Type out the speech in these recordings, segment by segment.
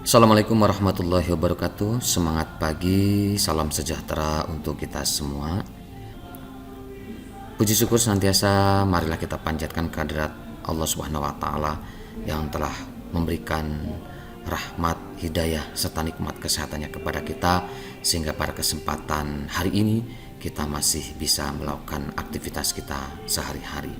Assalamualaikum warahmatullahi wabarakatuh. Semangat pagi, salam sejahtera untuk kita semua. Puji syukur senantiasa marilah kita panjatkan kehadirat Allah Subhanahu wa taala yang telah memberikan rahmat, hidayah serta nikmat kesehatannya kepada kita, sehingga pada kesempatan hari ini kita masih bisa melakukan aktivitas kita sehari-hari.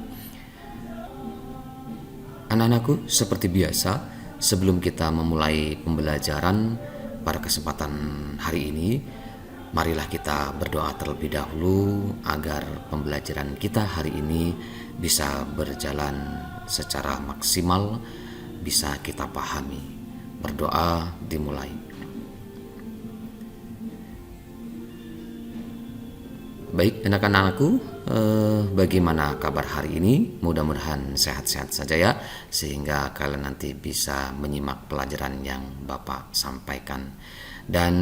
Anak-anakku, seperti biasa, sebelum kita memulai pembelajaran pada kesempatan hari ini, marilah kita berdoa terlebih dahulu agar pembelajaran kita hari ini bisa berjalan secara maksimal, bisa kita pahami. Berdoa dimulai. Baik anak-anakku, bagaimana kabar hari ini? Mudah-mudahan sehat-sehat saja ya, sehingga kalian nanti bisa menyimak pelajaran yang Bapak sampaikan. Dan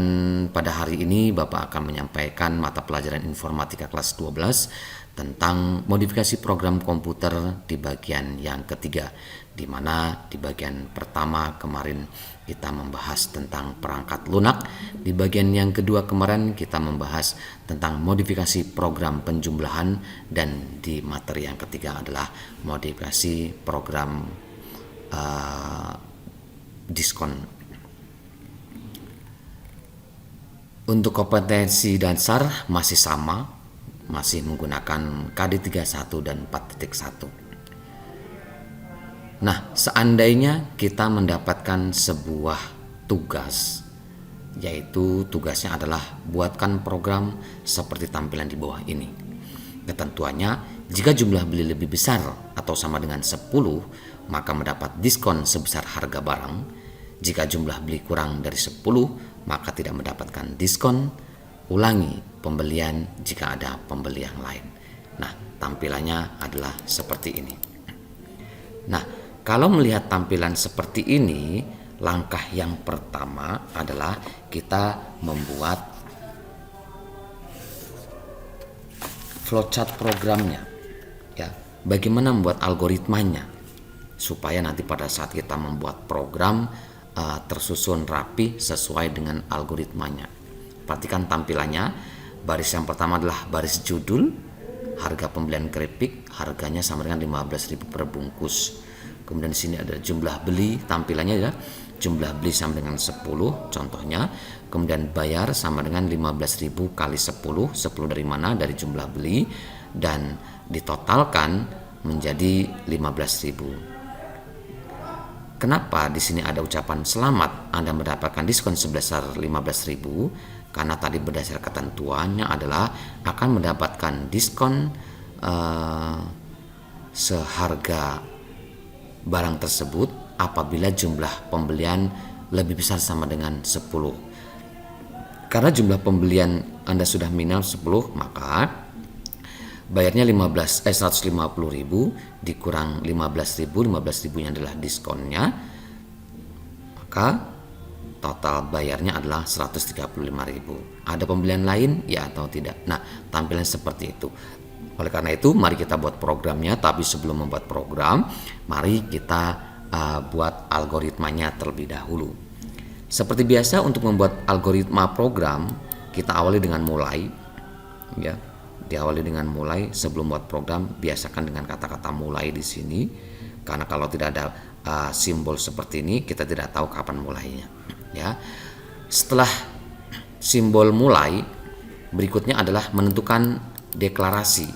pada hari ini Bapak akan menyampaikan mata pelajaran informatika kelas 12 tentang modifikasi program komputer di bagian yang ketiga, di mana di bagian pertama kemarin kita membahas tentang perangkat lunak, di bagian yang kedua kemarin kita membahas tentang modifikasi program penjumlahan, dan di materi yang ketiga adalah modifikasi program diskon. Untuk kompetensi dasar masih sama, masih menggunakan KD31 dan 4.1. Nah, seandainya kita mendapatkan sebuah tugas, yaitu tugasnya adalah buatkan program seperti tampilan di bawah ini. Ketentuannya, jika jumlah beli lebih besar atau sama dengan 10, maka mendapat diskon sebesar harga barang. Jika jumlah beli kurang dari 10, maka tidak mendapatkan diskon. Ulangi pembelian jika ada pembeli yang lain. Nah, tampilannya adalah seperti ini. Nah, kalau melihat tampilan seperti ini, langkah yang pertama adalah kita membuat flowchart programnya. Ya, bagaimana membuat algoritmanya supaya nanti pada saat kita membuat program tersusun rapi sesuai dengan algoritmanya. Perhatikan tampilannya. Baris yang pertama adalah baris judul, harga pembelian keripik, harganya sama dengan 15.000 per bungkus. Kemudian di sini ada jumlah beli, tampilannya adalah jumlah beli sama dengan 10 contohnya. Kemudian bayar sama dengan 15.000 kali 10 dari mana? Dari jumlah beli, dan ditotalkan menjadi 15.000. Kenapa di sini ada ucapan selamat Anda mendapatkan diskon sebesar 15.000? Karena tadi berdasar ketentuannya adalah akan mendapatkan diskon seharga barang tersebut apabila jumlah pembelian lebih besar sama dengan 10. Karena jumlah pembelian Anda sudah minimal 10, maka bayarnya 150.000 dikurang 15.000 nya adalah diskonnya, maka total bayarnya adalah 135.000. Ada pembelian lain ya atau tidak? Nah, tampilan seperti itu. Oleh karena itu, mari kita buat programnya. Tapi sebelum membuat program, mari kita buat algoritmanya terlebih dahulu. Seperti biasa, untuk membuat algoritma program, kita awali dengan mulai, ya. Diawali dengan mulai. Sebelum buat program, biasakan dengan kata-kata mulai di sini, karena kalau tidak ada simbol seperti ini, kita tidak tahu kapan mulainya. Ya, setelah simbol mulai, berikutnya adalah menentukan deklarasi.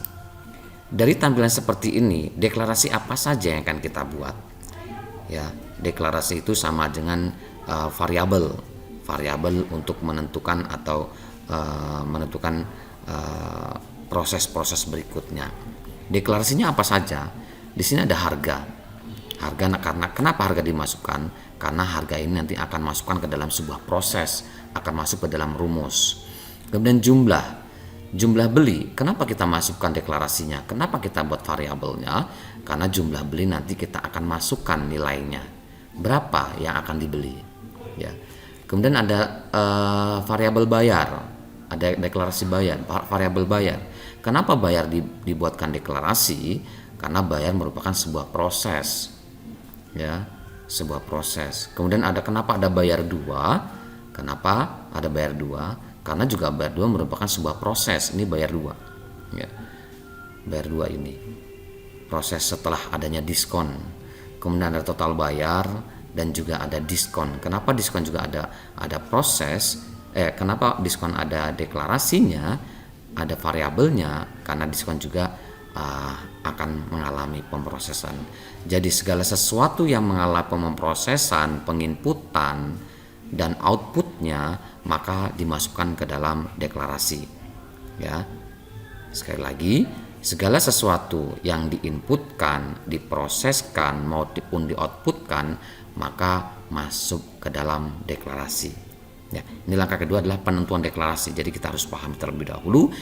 Dari tampilan seperti ini, deklarasi apa saja yang akan kita buat? Ya, deklarasi itu sama dengan variabel untuk menentukan atau menentukan proses-proses berikutnya. Deklarasinya apa saja? Di sini ada harga. Karena kenapa harga dimasukkan? Karena harga ini nanti akan masukkan ke dalam sebuah proses, akan masuk ke dalam rumus. Kemudian jumlah beli. Kenapa kita masukkan deklarasinya? Kenapa kita buat variabelnya? Karena jumlah beli nanti kita akan masukkan nilainya. Berapa yang akan dibeli? Ya. Kemudian ada variabel bayar. Ada deklarasi bayar, variabel bayar. Kenapa bayar dibuatkan deklarasi? Karena bayar merupakan sebuah proses, ya, sebuah proses. Kemudian kenapa ada bayar 2? Kenapa ada bayar 2? Karena juga bayar 2 merupakan sebuah proses. Ini bayar 2. Ya. Bayar 2 ini proses setelah adanya diskon. Kemudian ada total bayar dan juga ada diskon. Kenapa diskon juga ada proses? Kenapa diskon ada deklarasinya, ada variabelnya? Karena diskon juga akan mengalami pemrosesan. Jadi segala sesuatu yang mengalami pemrosesan, penginputan dan outputnya maka dimasukkan ke dalam deklarasi. Ya, sekali lagi, segala sesuatu yang diinputkan, diproseskan maupun dioutputkan maka masuk ke dalam deklarasi. Ya, ini langkah kedua adalah penentuan deklarasi. Jadi kita harus pahami terlebih dahulu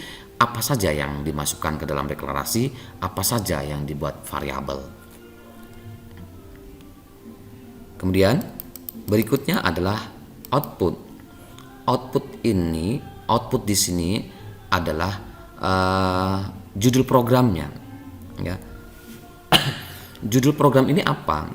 apa saja yang dimasukkan ke dalam deklarasi, apa saja yang dibuat variabel. Kemudian berikutnya adalah output. Output di sini adalah judul programnya. Ya. Judul program ini apa?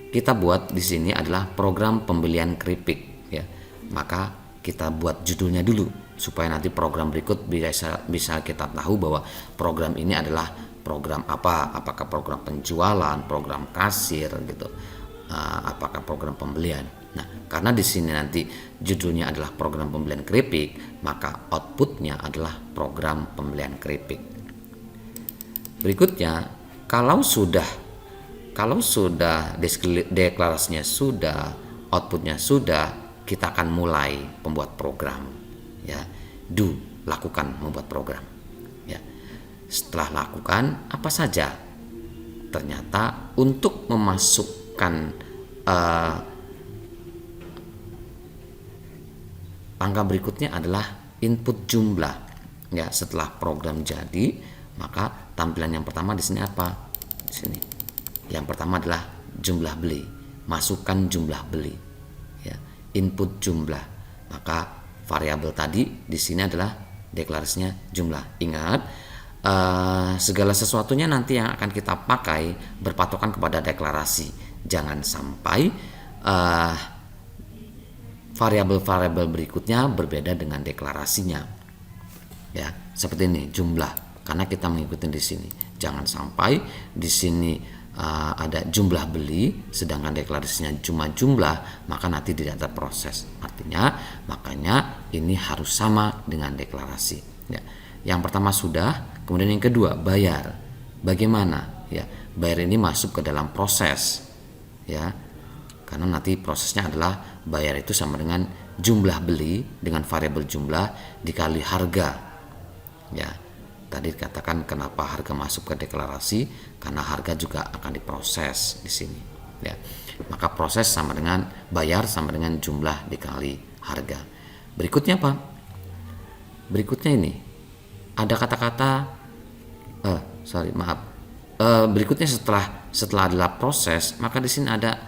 Kita buat di sini adalah program pembelian keripik. Ya. Maka kita buat judulnya dulu supaya nanti program berikut bisa kita tahu bahwa program ini adalah program apa, apakah program penjualan, program kasir gitu, apakah program pembelian. Nah, karena di sini nanti judulnya adalah program pembelian keripik, maka outputnya adalah program pembelian keripik. Berikutnya, kalau sudah deklarasinya sudah, outputnya sudah, kita akan mulai pembuat program. Ya, lakukan membuat program. Ya, setelah lakukan apa saja? Ternyata untuk memasukkan langkah berikutnya adalah input jumlah. Ya, setelah program jadi, maka tampilan yang pertama di sini apa? Di sini. Yang pertama adalah jumlah beli. Masukkan jumlah beli. Ya, input jumlah. Maka variabel tadi di sini adalah deklarasinya jumlah. Ingat, segala sesuatunya nanti yang akan kita pakai berpatokan kepada deklarasi. Jangan sampai variabel-variabel berikutnya berbeda dengan deklarasinya. Ya, seperti ini jumlah, karena kita mengikuti di sini. Jangan sampai di sini ada jumlah beli sedangkan deklarasinya cuma jumlah, maka nanti tidak terproses. Artinya makanya ini harus sama dengan deklarasi. Ya. Yang pertama sudah, kemudian yang kedua bayar. Bagaimana? Ya, bayar ini masuk ke dalam proses. Ya, karena nanti prosesnya adalah bayar itu sama dengan jumlah beli dengan variabel jumlah dikali harga. Ya. Tadi dikatakan kenapa harga masuk ke deklarasi, karena harga juga akan diproses di sini. Ya, maka proses sama dengan bayar sama dengan jumlah dikali harga. Berikutnya apa? Berikutnya ini ada kata-kata, berikutnya setelah adalah proses, maka di sini ada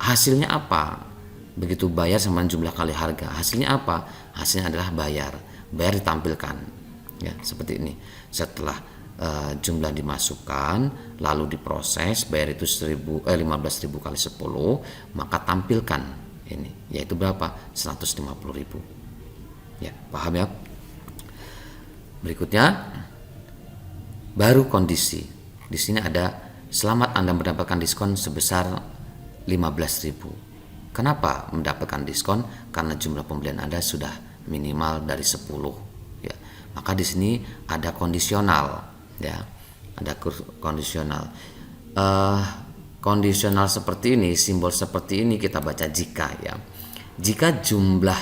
hasilnya apa? Begitu bayar sama jumlah kali harga, hasilnya apa? Hasilnya adalah bayar. Bayar ditampilkan. Ya, seperti ini. Setelah jumlah dimasukkan lalu diproses, bayar itu 15.000 kali 10, maka tampilkan ini, yaitu berapa? 150.000. Ya, paham ya? Berikutnya baru kondisi. Di sini ada selamat Anda mendapatkan diskon sebesar 15.000. Kenapa mendapatkan diskon? Karena jumlah pembelian Anda sudah minimal dari 10. Maka di sini ada kondisional, ya, ada kondisional. Kondisional seperti ini, simbol seperti ini kita baca jika, ya. Jika jumlah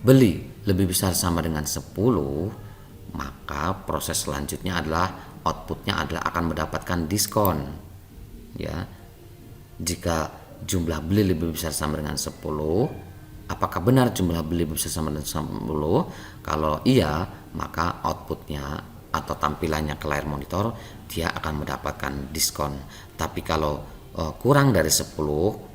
beli lebih besar sama dengan 10, maka proses selanjutnya adalah outputnya adalah akan mendapatkan diskon. Ya, jika jumlah beli lebih besar sama dengan 10, apakah benar jumlah beli besar sama dengan 10? Kalau iya, maka outputnya atau tampilannya ke layar monitor dia akan mendapatkan diskon. Tapi kalau kurang dari 10,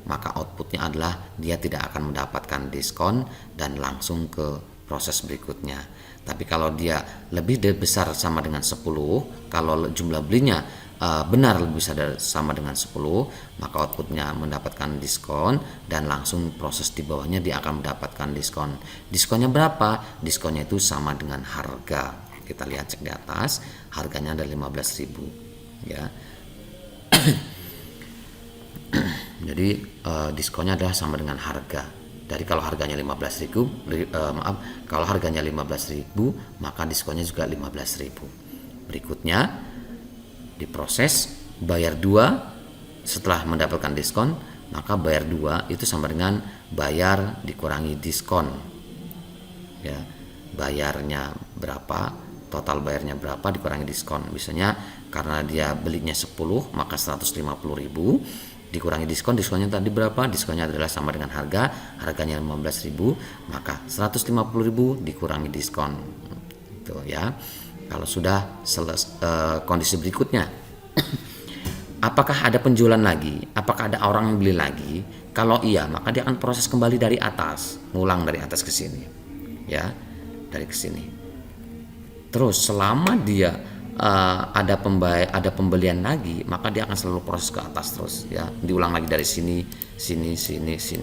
maka outputnya adalah dia tidak akan mendapatkan diskon dan langsung ke proses berikutnya. Tapi kalau dia lebih besar sama dengan 10, kalau jumlah belinya benar lebih besar sama dengan 10, maka outputnya mendapatkan diskon dan langsung proses di bawahnya dia akan mendapatkan diskon. Diskonnya berapa? Diskonnya itu sama dengan harga. Kita lihat cek di atas, harganya ada 15.000 ya. Jadi diskonnya adalah sama dengan harga. Dari kalau harganya 15.000, kalau harganya 15.000 maka diskonnya juga 15.000. Berikutnya diproses, bayar 2 setelah mendapatkan diskon, maka bayar 2 itu sama dengan bayar dikurangi diskon. Ya, bayarnya berapa, total bayarnya berapa dikurangi diskon. Misalnya karena dia belinya 10 maka 150.000 dikurangi diskon, diskonnya tadi berapa? Diskonnya adalah sama dengan harganya 15.000, maka 150.000 dikurangi diskon. Itu ya. Kalau sudah kondisi berikutnya, apakah ada penjualan lagi? Apakah ada orang yang beli lagi? Kalau iya, maka dia akan proses kembali dari atas, ngulang dari atas ke sini, ya, dari ke sini. Terus selama dia ada pembelian lagi, maka dia akan selalu proses ke atas terus, ya, diulang lagi dari sini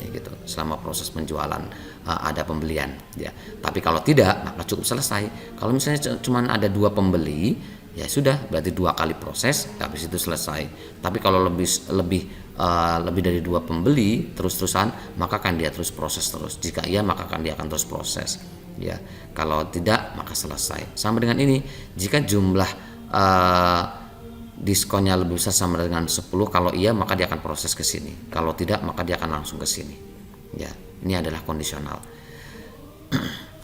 gitu, selama proses penjualan ada pembelian, ya. Tapi kalau tidak, maka cukup selesai. Kalau misalnya cuma ada 2 pembeli, ya sudah, berarti 2 kali proses, habis itu selesai. Tapi kalau lebih dari 2 pembeli terus-terusan, maka kan dia terus proses terus. Jika iya, maka kan dia akan terus proses, ya. Kalau tidak, maka selesai. Sama dengan ini, jika jumlah diskonnya lebih besar sama dengan 10, kalau iya maka dia akan proses ke sini. Kalau tidak, maka dia akan langsung ke sini. Ya, ini adalah kondisional.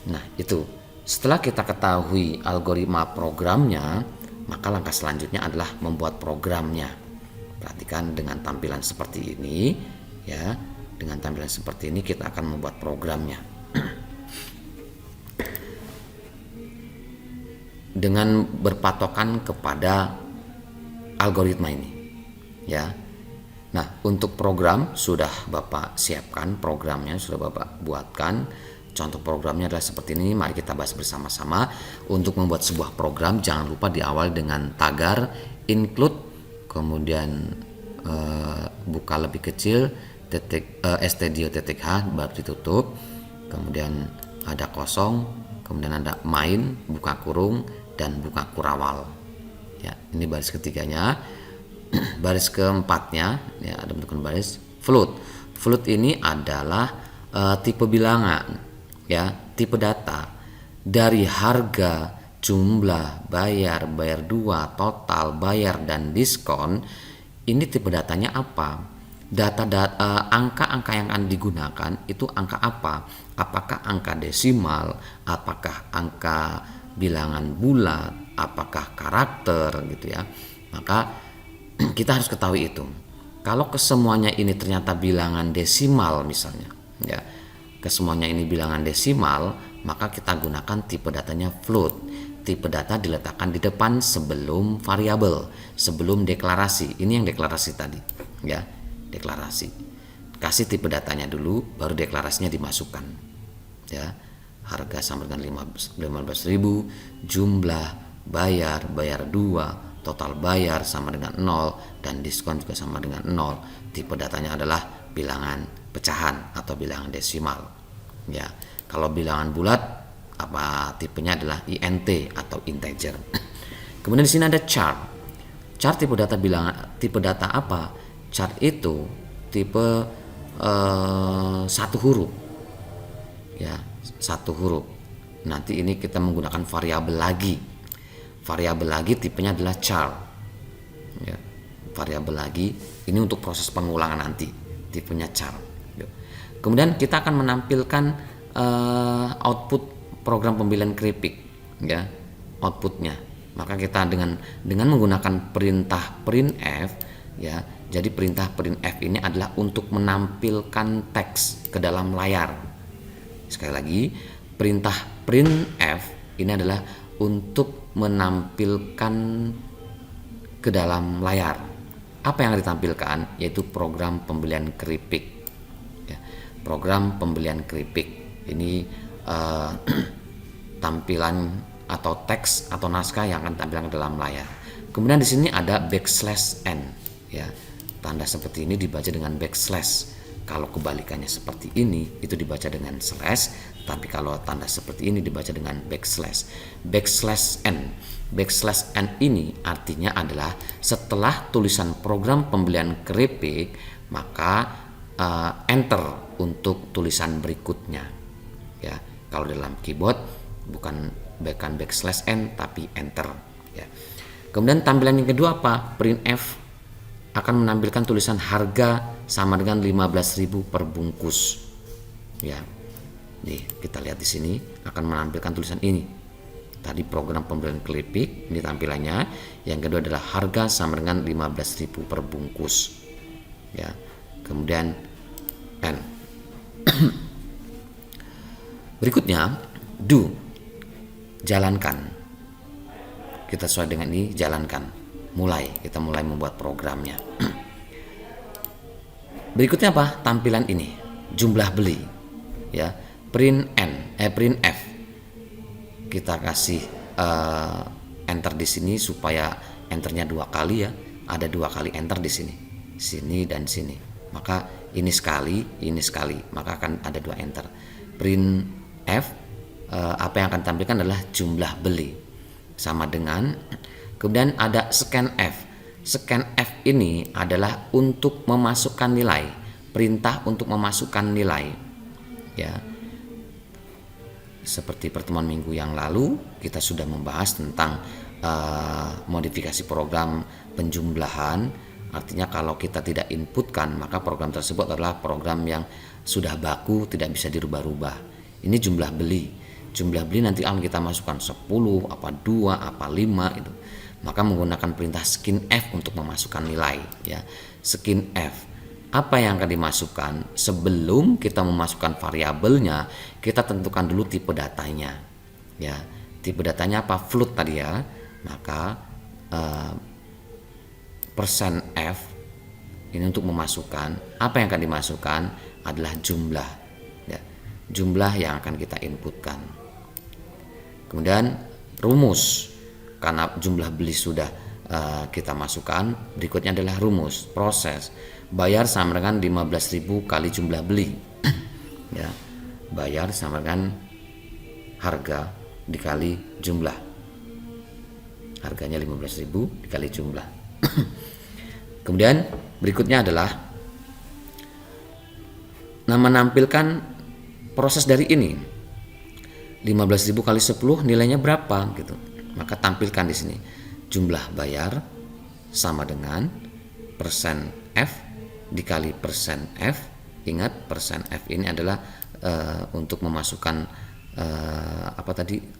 Nah, itu. Setelah kita ketahui algoritma programnya, maka langkah selanjutnya adalah membuat programnya. Perhatikan dengan tampilan seperti ini, ya. Dengan tampilan seperti ini kita akan membuat programnya. Dengan berpatokan kepada algoritma ini, ya. Nah, untuk program sudah Bapak siapkan programnya, sudah Bapak buatkan. Contoh programnya adalah seperti ini. Mari kita bahas bersama-sama. Untuk membuat sebuah program, jangan lupa diawali dengan tagar include, kemudian buka lebih kecil stdio.h baru ditutup, kemudian ada kosong, kemudian ada main, buka kurung, dan buka kurawal. Ya, ini baris ketiganya. Baris keempatnya, ya, ada bentukan baris float. Float ini adalah tipe bilangan, ya, tipe data dari harga, jumlah, bayar 2, total, bayar, dan diskon. Ini tipe datanya apa? Angka-angka yang akan digunakan itu angka apa? Apakah angka desimal? Apakah angka bilangan bulat? Apakah karakter, gitu ya? Maka kita harus ketahui itu. Kalau kesemuanya ini ternyata bilangan desimal misalnya, ya, kesemuanya ini bilangan desimal, maka kita gunakan tipe datanya float. Tipe data diletakkan di depan sebelum variabel, sebelum deklarasi. Ini yang deklarasi tadi, ya, deklarasi. Kasih tipe datanya dulu, baru deklarasinya dimasukkan, ya. Harga sama dengan 15.000, jumlah, bayar 2, total bayar sama dengan 0, dan diskon juga sama dengan 0. Tipe datanya adalah bilangan pecahan atau bilangan desimal, ya. Kalau bilangan bulat, apa tipenya adalah int atau integer. Kemudian di sini ada chart. Chart tipe data apa? Chart itu tipe 1 huruf, ya, 1 huruf. Nanti ini kita menggunakan variabel lagi. Variabel lagi tipenya adalah char, ya, variabel lagi ini untuk proses pengulangan nanti, tipenya char. Kemudian kita akan menampilkan output program pembelian keripik, ya, outputnya. Maka kita dengan menggunakan perintah printf, ya. Jadi perintah printf ini adalah untuk menampilkan teks ke dalam layar. Sekali lagi, perintah printf ini adalah untuk menampilkan ke dalam layar. Apa yang ditampilkan? Yaitu program pembelian keripik, ya, program pembelian keripik. Ini eh, tampilan atau teks atau naskah yang akan tampilkan ke dalam layar. Kemudian di sini ada backslash n, ya. Tanda seperti ini dibaca dengan backslash. Kalau kebalikannya seperti ini itu dibaca dengan slash, tapi kalau tanda seperti ini dibaca dengan backslash. Backslash n. Backslash n ini artinya adalah setelah tulisan program pembelian keripik, maka enter untuk tulisan berikutnya. Ya, kalau dalam keyboard bukan backslash n tapi enter, ya. Kemudian tampilan yang kedua apa? Printf akan menampilkan tulisan harga sama dengan 15.000 per bungkus. Ya. Nih, kita lihat di sini akan menampilkan tulisan ini. Tadi program pembelian keripik, ini tampilannya. Yang kedua adalah harga sama dengan 15.000 per bungkus. Ya. Kemudian N. Berikutnya do, jalankan. Kita sesuai dengan ini, jalankan. Kita mulai membuat programnya. Berikutnya apa? Tampilan ini, jumlah beli, ya. Print F. Kita kasih enter di sini supaya enternya 2 kali, ya. Ada 2 kali enter di sini dan sini. Maka ini sekali, maka akan ada 2 enter. Print F, apa yang akan tampilkan adalah jumlah beli sama dengan. Kemudian ada scan F. Scan F ini adalah untuk memasukkan nilai, perintah untuk memasukkan nilai, ya. Seperti pertemuan minggu yang lalu kita sudah membahas tentang modifikasi program penjumlahan. Artinya kalau kita tidak inputkan, maka program tersebut adalah program yang sudah baku, tidak bisa dirubah-rubah. Ini jumlah beli. Jumlah beli nanti akan kita masukkan 10, apa 2, apa 5 itu. Maka menggunakan perintah skin F untuk memasukkan nilai, ya. Skin F. Apa yang akan dimasukkan? Sebelum kita memasukkan variabelnya, kita tentukan dulu tipe datanya, ya. Tipe datanya apa? Float tadi, ya. Maka persen %F ini untuk memasukkan. Apa yang akan dimasukkan adalah jumlah, ya. Jumlah yang akan kita inputkan. Kemudian rumus. Karena jumlah beli sudah kita masukkan, berikutnya adalah rumus proses. Bayar sama dengan 15.000 kali jumlah beli. Ya, bayar sama dengan harga dikali jumlah. Harganya 15.000 dikali jumlah. Kemudian berikutnya adalah menampilkan proses dari ini. 15.000 kali 10 nilainya berapa gitu. Maka tampilkan di sini jumlah bayar sama dengan persen %F dikali persen %F. Ingat persen %F ini adalah untuk memasukkan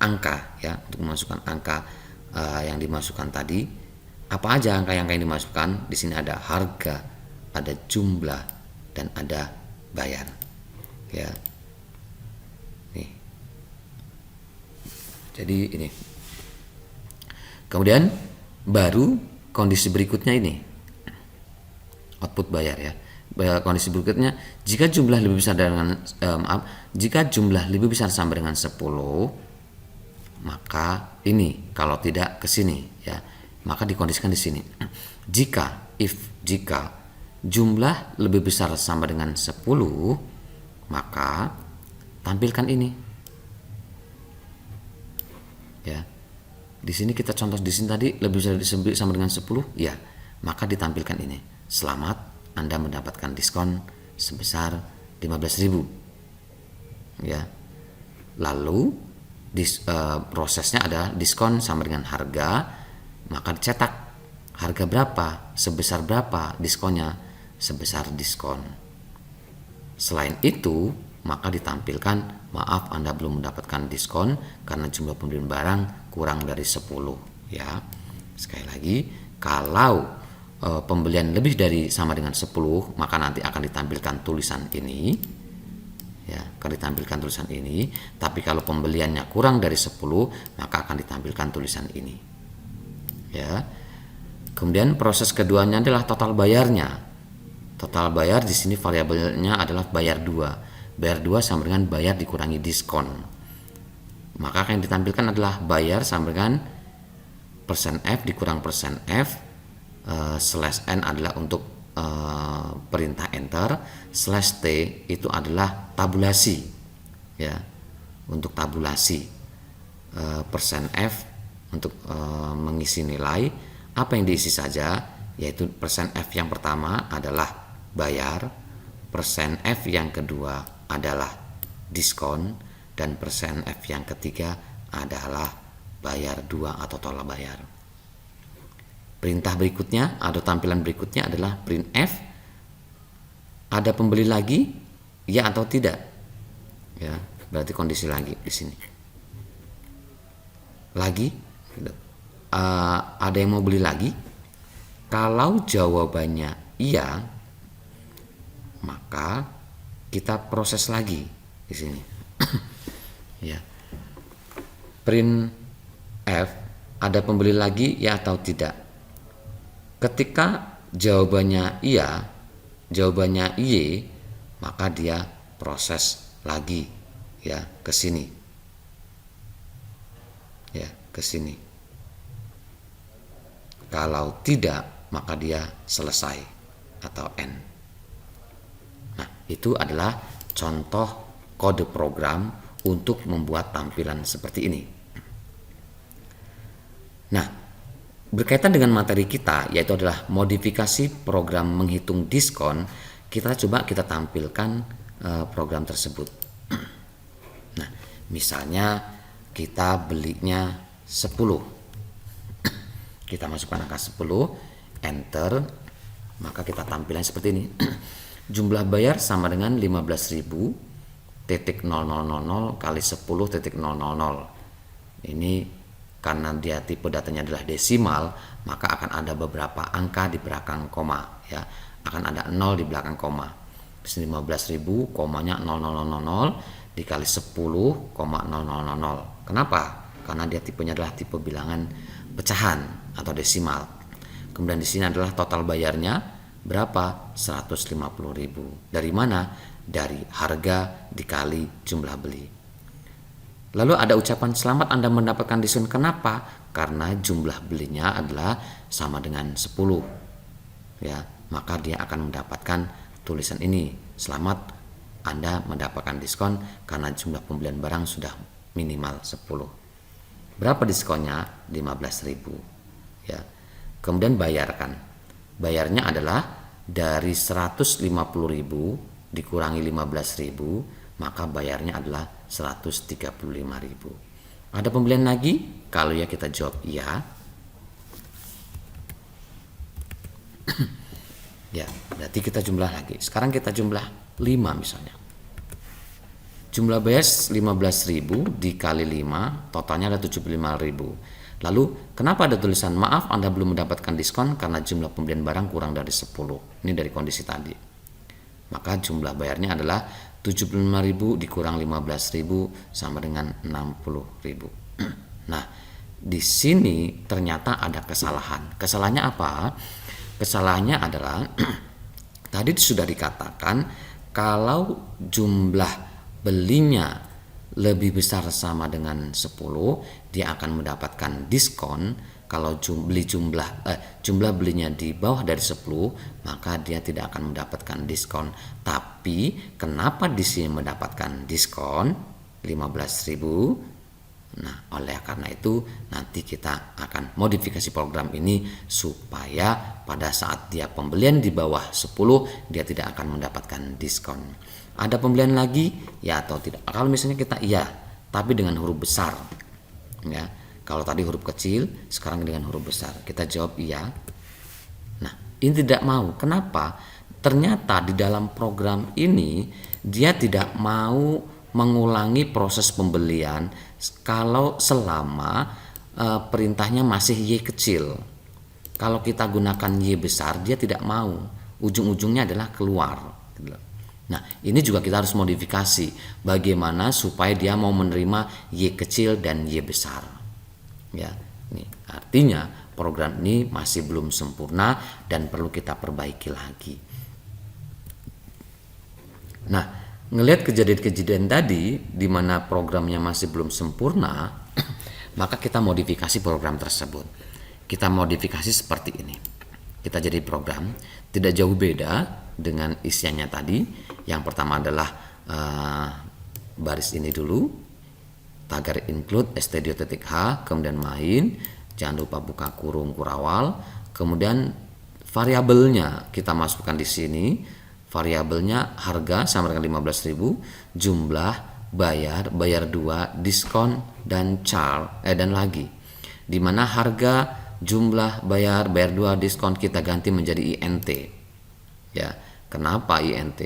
angka, ya, untuk memasukkan angka yang dimasukkan tadi. Apa aja angka yang dimasukkan? Di sini ada harga, ada jumlah, dan ada bayar, ya. Nih. Jadi ini. Kemudian baru kondisi berikutnya ini, output bayar, ya. Kondisi berikutnya, jika jumlah lebih besar jika jumlah lebih besar sama dengan 10, maka ini, kalau tidak ke sini, ya, maka dikondisikan di sini. Jika jumlah lebih besar sama dengan 10, maka tampilkan ini, ya. Di sini kita contoh di sini tadi lebih besar sama dengan 10, ya, maka ditampilkan ini. Selamat, Anda mendapatkan diskon sebesar 15.000. Ya. Lalu prosesnya ada diskon sama dengan harga, maka dicetak harga berapa, sebesar berapa diskonnya, sebesar diskon. Selain itu, maka ditampilkan, maaf Anda belum mendapatkan diskon karena jumlah pembelian barang kurang dari 10, ya. Sekali lagi, kalau pembelian lebih dari sama dengan 10, maka nanti akan ditampilkan tulisan ini, ya, akan ditampilkan tulisan ini. Tapi kalau pembeliannya kurang dari 10, maka akan ditampilkan tulisan ini, ya. Kemudian proses keduanya adalah total bayarnya. Total bayar di sini variabelnya adalah bayar 2. Bayar 2 sama dengan bayar dikurangi diskon. Maka yang ditampilkan adalah bayar sama dengan persen F dikurang persen F, slash N adalah untuk perintah enter, slash T itu adalah tabulasi, ya, untuk tabulasi. Persen F untuk mengisi nilai apa yang diisi saja, yaitu persen F yang pertama adalah bayar, persen F yang kedua adalah diskon, dan persen F yang ketiga adalah bayar 2 atau tolak bayar. Perintah berikutnya atau tampilan berikutnya adalah print F. Ada pembeli lagi, ya atau tidak? Ya, berarti kondisi lagi di sini. Lagi, ada yang mau beli lagi? Kalau jawabannya iya, maka kita proses lagi di sini. Ya. Print F, ada pembeli lagi ya atau tidak? Ketika jawabannya iya, jawabannya Y, maka dia proses lagi, ya, ke sini. Ya, ke sini. Kalau tidak, maka dia selesai atau N. Nah, itu adalah contoh kode program untuk membuat tampilan seperti ini. Nah, berkaitan dengan materi kita, yaitu adalah modifikasi program menghitung diskon, kita tampilkan program tersebut. Nah, misalnya kita belinya 10. Kita masukkan angka 10, enter, maka kita tampilkan seperti ini. Jumlah bayar sama dengan 15.000,0000 kali 10.000. Ini karena dia tipe datanya adalah desimal, maka akan ada beberapa angka di belakang koma, ya. Akan ada 0 di belakang koma. 15.000, komanya 0000 dikali 10,0000. Kenapa? Karena dia tipenya adalah tipe bilangan pecahan atau desimal. Kemudian di sini adalah total bayarnya berapa? 150.000. Dari mana? Dari harga dikali jumlah beli. Lalu ada ucapan selamat Anda mendapatkan diskon. Kenapa? Karena jumlah belinya adalah sama dengan 10. Ya, maka dia akan mendapatkan tulisan ini. Selamat Anda mendapatkan diskon karena jumlah pembelian barang sudah minimal 10. Berapa diskonnya? 15.000. Ya. Kemudian bayarkan. Bayarnya adalah dari 150.000 dikurangi 15.000, maka bayarnya adalah 135.000. Ada pembelian lagi? Kalau ya kita jawab iya. Ya, berarti kita jumlah lagi. Sekarang kita jumlah 5 misalnya. Jumlah bayar 15.000 dikali 5, totalnya ada 75.000. Lalu kenapa ada tulisan maaf Anda belum mendapatkan diskon karena jumlah pembelian barang kurang dari 10. Ini dari kondisi tadi. Maka jumlah bayarnya adalah 75.000 dikurang 15.000 sama dengan 60.000. Nah, di sini ternyata ada kesalahan. Kesalahannya apa? Kesalahannya adalah tadi sudah dikatakan kalau jumlah belinya lebih besar sama dengan 10, dia akan mendapatkan diskon. Kalau jumlah belinya di bawah dari 10, maka dia tidak akan mendapatkan diskon. Tapi kenapa di sini mendapatkan diskon 15.000? Nah, oleh karena itu nanti kita akan modifikasi program ini supaya pada saat dia pembelian di bawah 10, dia tidak akan mendapatkan diskon. Ada pembelian lagi ya atau tidak? Kalau misalnya kita iya, tapi dengan huruf besar, ya. Kalau tadi huruf kecil, sekarang dengan huruf besar. Kita jawab iya. Nah, ini tidak mau. Kenapa? Ternyata di dalam program ini dia tidak mau mengulangi proses pembelian kalau selama perintahnya masih Y kecil. Kalau kita gunakan Y besar, dia tidak mau. Ujung-ujungnya adalah keluar. Nah, ini juga kita harus modifikasi bagaimana supaya dia mau menerima Y kecil dan Y besar. Ya, ini artinya program ini masih belum sempurna dan perlu kita perbaiki lagi. Nah, ngelihat kejadian-kejadian tadi di mana programnya masih belum sempurna, maka kita modifikasi program tersebut. Kita modifikasi seperti ini. Kita jadi program tidak jauh beda dengan isiannya tadi. Yang pertama adalah baris ini dulu, tagar include stdio.h, kemudian main, jangan lupa buka kurung kurawal, kemudian variabelnya kita masukkan di sini. Variabelnya harga sama dengan 15.000, jumlah, bayar 2, diskon dan dan lagi. Di mana harga, jumlah, bayar 2, diskon kita ganti menjadi INT. Ya, kenapa INT?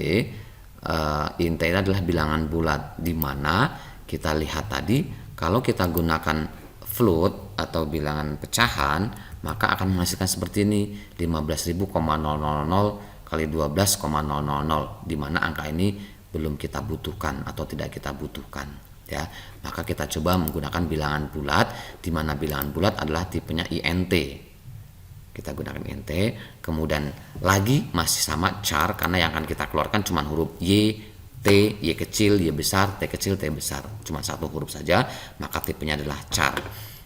INT adalah bilangan bulat, di mana kita lihat tadi kalau kita gunakan float atau bilangan pecahan maka akan menghasilkan seperti ini, 15.000,000 kali 12,000, di mana angka ini belum kita butuhkan atau tidak kita butuhkan, ya. Maka kita coba menggunakan bilangan bulat, di mana bilangan bulat adalah tipenya INT. Kita gunakan INT, kemudian lagi masih sama char, karena yang akan kita keluarkan cuma huruf Y, T, Y kecil, Y besar, T kecil, T besar, cuma satu huruf saja, maka tipenya adalah char.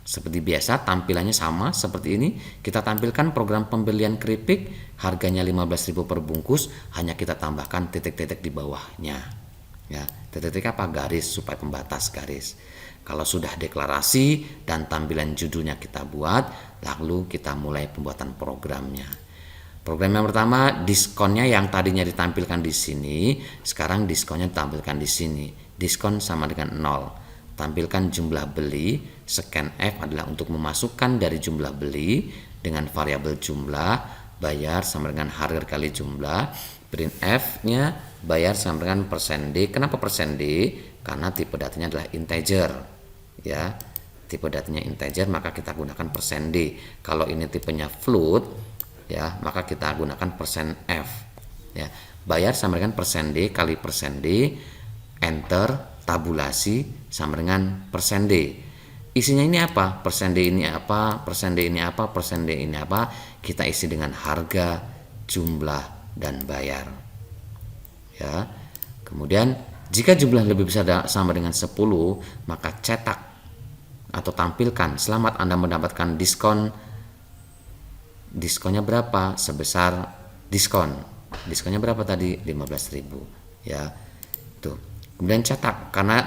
Seperti biasa tampilannya sama seperti ini. Kita tampilkan program pembelian keripik, harganya 15.000 per bungkus, hanya kita tambahkan titik-titik di bawahnya, ya. Titik-titik apa? Garis, supaya pembatas garis. Kalau sudah deklarasi dan tampilan judulnya kita buat, lalu kita mulai pembuatan programnya. Program yang pertama, diskonnya yang tadinya ditampilkan di sini, sekarang diskonnya ditampilkan di sini. Diskon sama dengan 0. Tampilkan jumlah beli, scan F adalah untuk memasukkan dari jumlah beli dengan variabel jumlah, bayar sama dengan harga kali jumlah, print F nya bayar sama dengan persen D. Kenapa persen D? Karena tipe datanya adalah integer, ya. Tipe datanya integer, maka kita gunakan persen D. Kalau ini tipenya float, ya, maka kita gunakan persen F, ya. Bayar sama dengan persen D kali persen D, enter, tabulasi sama dengan persen D. Isinya ini apa? Persen D ini apa? Persen D ini apa? Persen D ini apa? Kita isi dengan harga, jumlah, dan bayar, ya. Kemudian jika jumlah lebih besar sama dengan 10, maka cetak atau tampilkan selamat Anda mendapatkan diskon. Diskonnya berapa? Sebesar diskon. Diskonnya berapa tadi? 15.000, ya. Tuh. Kemudian cetak karena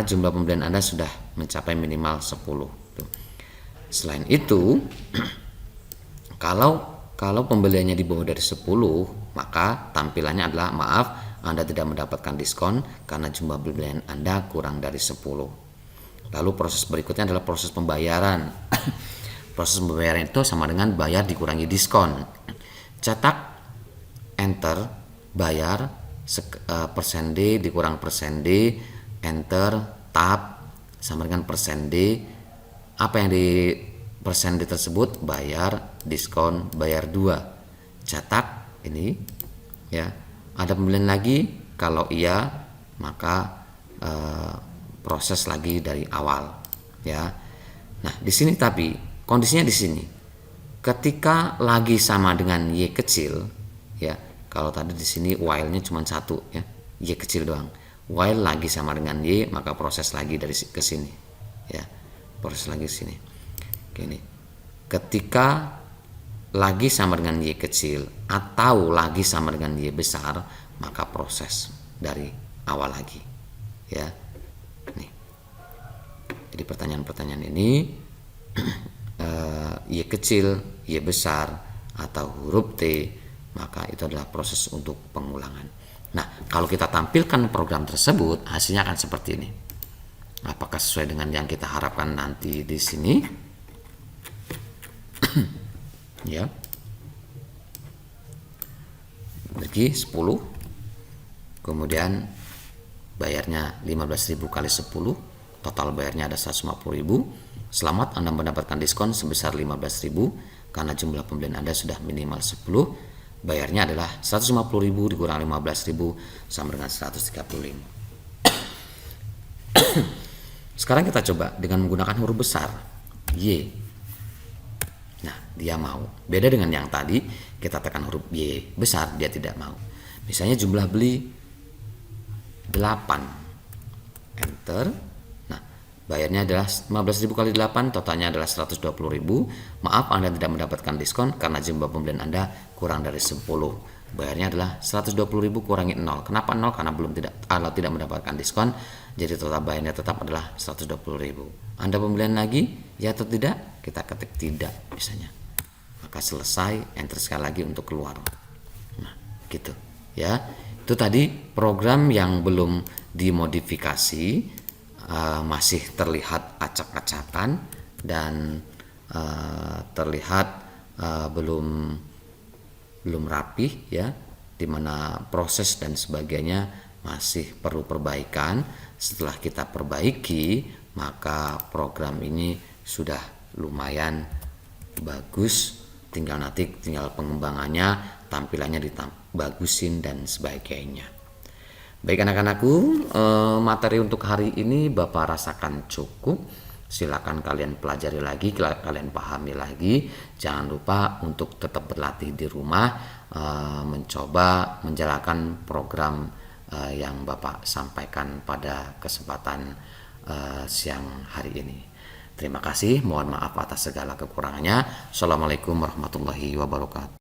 jumlah pembelian Anda sudah mencapai minimal 10. Tuh. Selain itu, kalau pembeliannya di bawah dari 10, maka tampilannya adalah maaf, Anda tidak mendapatkan diskon karena jumlah pembelian Anda kurang dari 10. Lalu proses berikutnya adalah proses pembayaran. Proses pembayaran itu sama dengan bayar dikurangi diskon. Cetak, enter, bayar, persen D dikurang persen D, enter, tab, sama dengan persen D. Apa yang di persen D tersebut? Bayar, diskon, bayar 2. Cetak ini, ya. Ada pembelian lagi? Kalau iya, maka proses lagi dari awal, ya. Nah, di sini tapi kondisinya di sini. Ketika lagi sama dengan Y kecil, ya. Kalau tadi di sini while-nya cuma satu, ya, Y kecil doang. While lagi sama dengan Y, maka proses lagi dari ke sini, ya. Proses lagi sini. Gini. Ketika lagi sama dengan Y kecil atau lagi sama dengan Y besar, maka proses dari awal lagi, ya. Nih. Jadi pertanyaan-pertanyaan ini Y kecil, Y besar, atau huruf T, maka itu adalah proses untuk pengulangan. Nah, kalau kita tampilkan program tersebut, hasilnya akan seperti ini. Apakah sesuai dengan yang kita harapkan nanti di sini? Ya. Bagi 10. Kemudian bayarnya 15.000 kali 10, total bayarnya ada 150.000. Selamat Anda mendapatkan diskon sebesar 15.000 karena jumlah pembelian Anda sudah minimal 10. Bayarnya adalah 150.000 dikurang 15.000 sama dengan 135. Sekarang kita coba dengan menggunakan huruf besar Y. Nah, dia mau. Beda dengan yang tadi, kita tekan huruf Y besar, dia tidak mau. Misalnya jumlah beli Enter. Nah, bayarnya adalah 15.000 kali 8, totalnya adalah 120.000. Maaf, Anda tidak mendapatkan diskon karena jumlah pembelian Anda kurang dari 10. Bayarnya adalah 120.000 kurangi 0. Kenapa 0? Karena tidak mendapatkan diskon. Jadi total bayarnya tetap adalah 120.000. Anda pembelian lagi, ya atau tidak? Kita ketik tidak misalnya. Maka selesai, enter sekali lagi untuk keluar. Nah, gitu ya. Itu tadi program yang belum dimodifikasi, masih terlihat acak-acakan dan terlihat belum rapih ya, dimana proses dan sebagainya masih perlu perbaikan. Setelah kita perbaiki, maka program ini sudah lumayan bagus, tinggal pengembangannya, tampilannya dibagusin dan sebagainya. Baik anak-anakku, materi untuk hari ini Bapak rasakan cukup. Silakan kalian pelajari lagi, kalian pahami lagi. Jangan lupa untuk tetap berlatih di rumah, mencoba menjalankan program yang Bapak sampaikan pada kesempatan siang hari ini. Terima kasih, mohon maaf atas segala kekurangannya. Assalamualaikum warahmatullahi wabarakatuh.